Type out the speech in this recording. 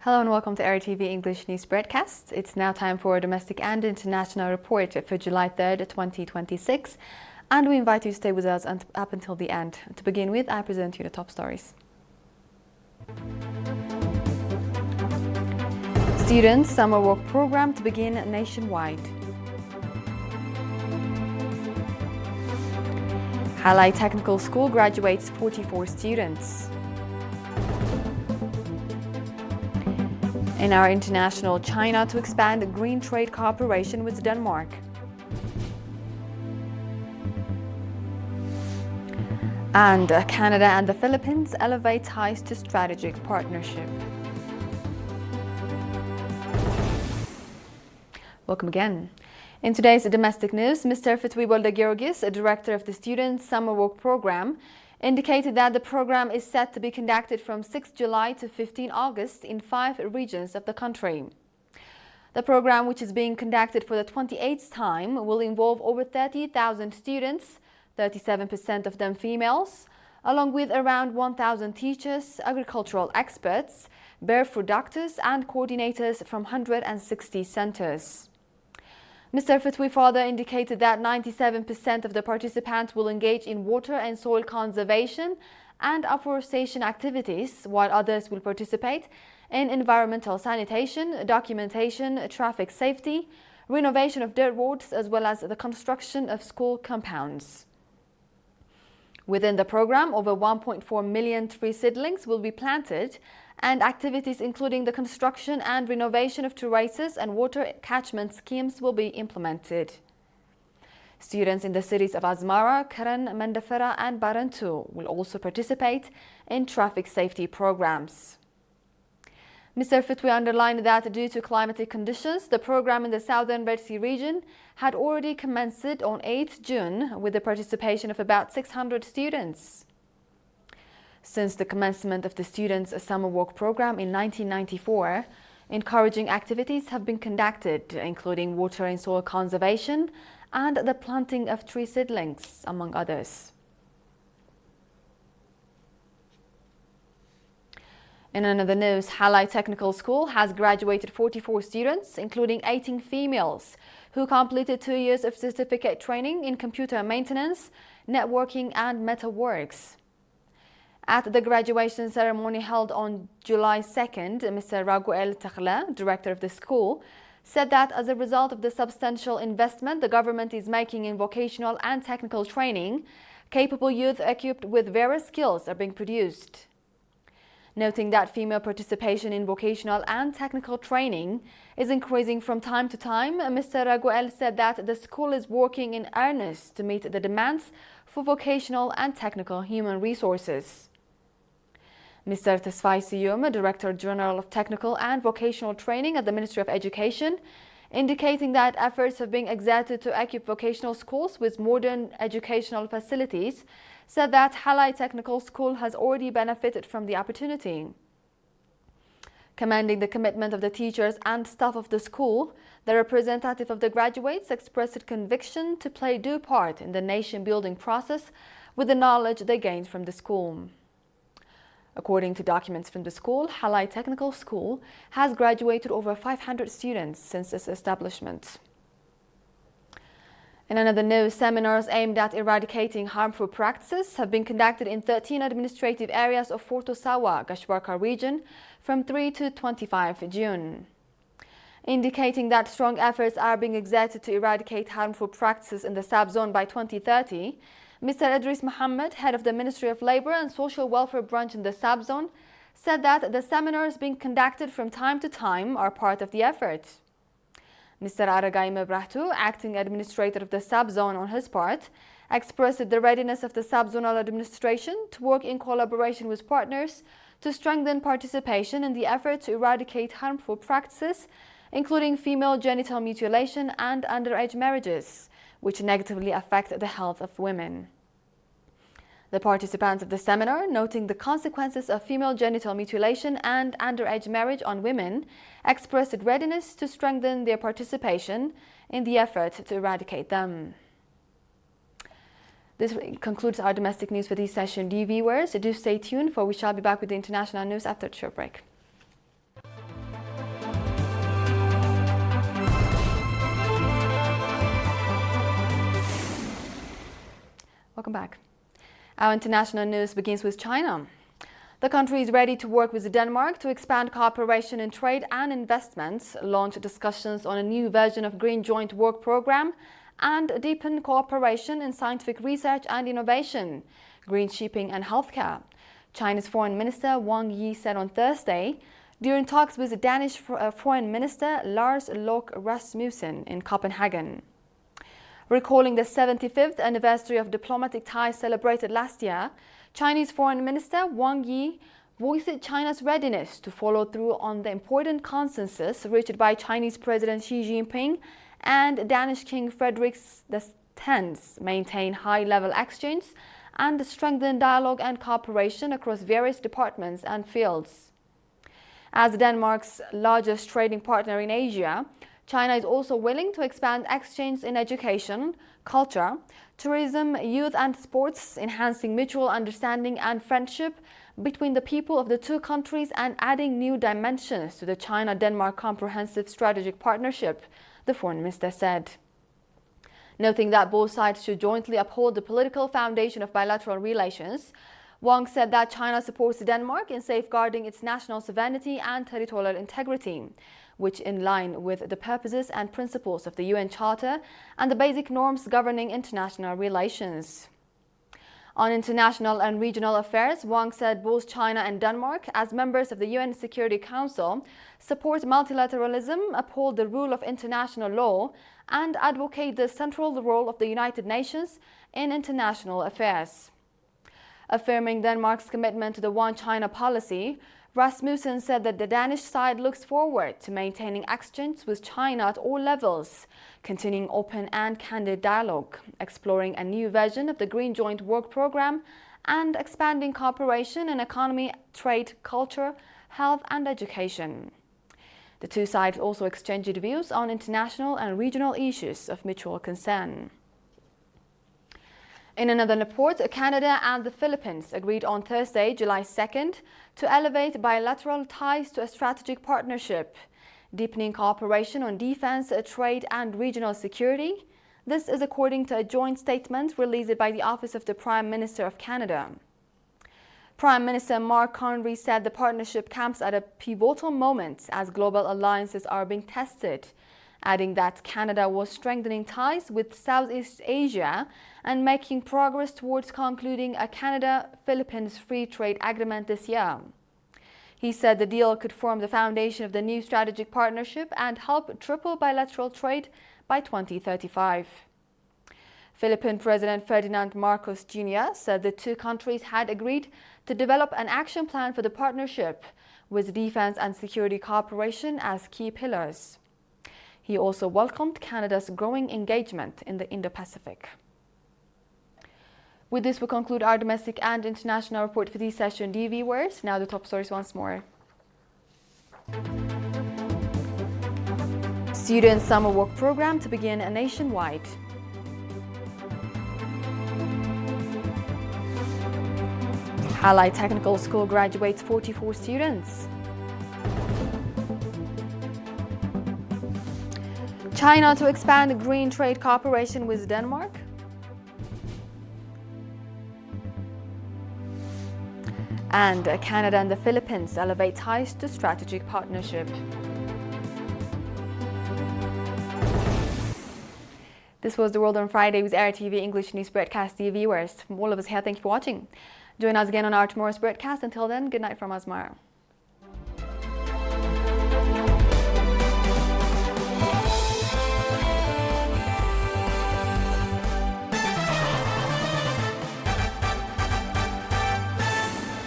Hello and welcome to ERi-TV English News Broadcast. It's now time for a domestic and international report for July 3rd, 2026. And we invite you to stay with us up until the end. To begin with, I present you the top stories. Students' summer work program to begin nationwide. Halai Technical School graduates 44 students. In our international, China to expand green trade cooperation with Denmark. And Canada and the Philippines elevate ties to strategic partnership. Welcome again. In today's domestic news, Mr. Fetwiwalda Georgis, a director of the Students' Summer Work Program, indicated that the program is set to be conducted from 6 July to 15 August in 5 regions of the country. The program, which is being conducted for the 28th time, will involve over 30,000 students, 37% of them females, along with around 1,000 teachers, agricultural experts, bear producers and coordinators from 160 centers. Mr. Fetwi further indicated that 97% of the participants will engage in water and soil conservation and afforestation activities, while others will participate in environmental sanitation, documentation, traffic safety, renovation of dirt roads, as well as the construction of school compounds. Within the program, over 1.4 million tree seedlings will be planted, and activities including the construction and renovation of terraces and water catchment schemes will be implemented. Students in the cities of Asmara, Karan, Mandafara and Barantu will also participate in traffic safety programs. Mr. Fetwi underlined that due to climatic conditions, the program in the southern Red Sea region had already commenced on 8 June with the participation of about 600 students. Since the commencement of the Students' Summer Work Program in 1994, encouraging activities have been conducted, including water and soil conservation and the planting of tree seedlings, among others. In another news, Halai Technical School has graduated 44 students, including 18 females, who completed 2 years of certificate training in computer maintenance, networking and metalworks. At the graduation ceremony held on July 2nd, Mr. Raguel Takhla, director of the school, said that as a result of the substantial investment the government is making in vocational and technical training, capable youth equipped with various skills are being produced. Noting that female participation in vocational and technical training is increasing from time to time, Mr. Raguel said that the school is working in earnest to meet the demands for vocational and technical human resources. Mr. Tesfai Siyum, Director General of Technical and Vocational Training at the Ministry of Education, indicating that efforts have been exerted to equip vocational schools with modern educational facilities, said that Halai Technical School has already benefited from the opportunity. Commending the commitment of the teachers and staff of the school, the representative of the graduates expressed conviction to play due part in the nation-building process with the knowledge they gained from the school. According to documents from the school, Halai Technical School has graduated over 500 students since its establishment. In another news, seminars aimed at eradicating harmful practices have been conducted in 13 administrative areas of Fort Osawa, Gashwarka region from 3 to 25 June. Indicating that strong efforts are being exerted to eradicate harmful practices in the sub-zone by 2030, Mr. Idris Mohammed, head of the Ministry of Labour and Social Welfare branch in the sub-zone, said that the seminars being conducted from time to time are part of the effort. Mr. Aragai Mebrahtu, acting administrator of the sub-zone on his part, expressed the readiness of the sub-zonal administration to work in collaboration with partners to strengthen participation in the effort to eradicate harmful practices, including female genital mutilation and underage marriages, which negatively affect the health of women. The participants of the seminar, noting the consequences of female genital mutilation and underage marriage on women, expressed readiness to strengthen their participation in the effort to eradicate them. This concludes our domestic news for this session. Dear viewers, do stay tuned, for we shall be back with the international news after a short break. welcome back. Our international news begins with China. The country is ready to work with Denmark to expand cooperation in trade and investments, launch discussions on a new version of Green Joint Work Program, and deepen cooperation in scientific research and innovation, green shipping and healthcare. China's Foreign Minister Wang Yi said on Thursday during talks with Danish Foreign Minister Lars Løkke Rasmussen in Copenhagen. Recalling the 75th anniversary of diplomatic ties celebrated last year, Chinese Foreign Minister Wang Yi voiced China's readiness to follow through on the important consensus reached by Chinese President Xi Jinping and Danish King Frederik X, maintain high-level exchange and strengthen dialogue and cooperation across various departments and fields. As Denmark's largest trading partner in Asia, China is also willing to expand exchange in education, culture, tourism, youth and sports, enhancing mutual understanding and friendship between the people of the two countries and adding new dimensions to the China-Denmark Comprehensive Strategic Partnership, the Foreign Minister said. Noting that both sides should jointly uphold the political foundation of bilateral relations, Wang said that China supports Denmark in safeguarding its national sovereignty and territorial integrity, which in line with the purposes and principles of the UN Charter and the basic norms governing international relations. On international and regional affairs, Wang said both China and Denmark, as members of the UN Security Council, support multilateralism, uphold the rule of international law, and advocate the central role of the United Nations in international affairs. Affirming Denmark's commitment to the One China policy, Rasmussen said that the Danish side looks forward to maintaining exchange with China at all levels, continuing open and candid dialogue, exploring a new version of the Green Joint Work Program, and expanding cooperation in economy, trade, culture, health and education. The two sides also exchanged views on international and regional issues of mutual concern. In another report, Canada and the Philippines agreed on Thursday, July 2nd, to elevate bilateral ties to a strategic partnership, deepening cooperation on defense, trade and regional security. This is according to a joint statement released by the Office of the Prime Minister of Canada. Prime Minister Mark Carney said the partnership comes at a pivotal moment as global alliances are being tested, adding that Canada was strengthening ties with Southeast Asia and making progress towards concluding a Canada-Philippines free trade agreement this year. He said the deal could form the foundation of the new strategic partnership and help triple bilateral trade by 2035. Philippine President Ferdinand Marcos Jr. said the two countries had agreed to develop an action plan for the partnership, with defense and security cooperation as key pillars. He also welcomed Canada's growing engagement in the Indo-Pacific. With this, we conclude our domestic and international report for this session, dear viewers. Now the top stories once more. Student summer work program to begin nationwide. Halai Technical School graduates 44 students. China to expand green trade cooperation with Denmark. And Canada and the Philippines elevate ties to strategic partnership. This was The World on Friday with ERi-TV English News Broadcast. Dear viewers, from all of us here, thank you for watching. Join us again on our tomorrow's broadcast. Until then, good night from Asmara.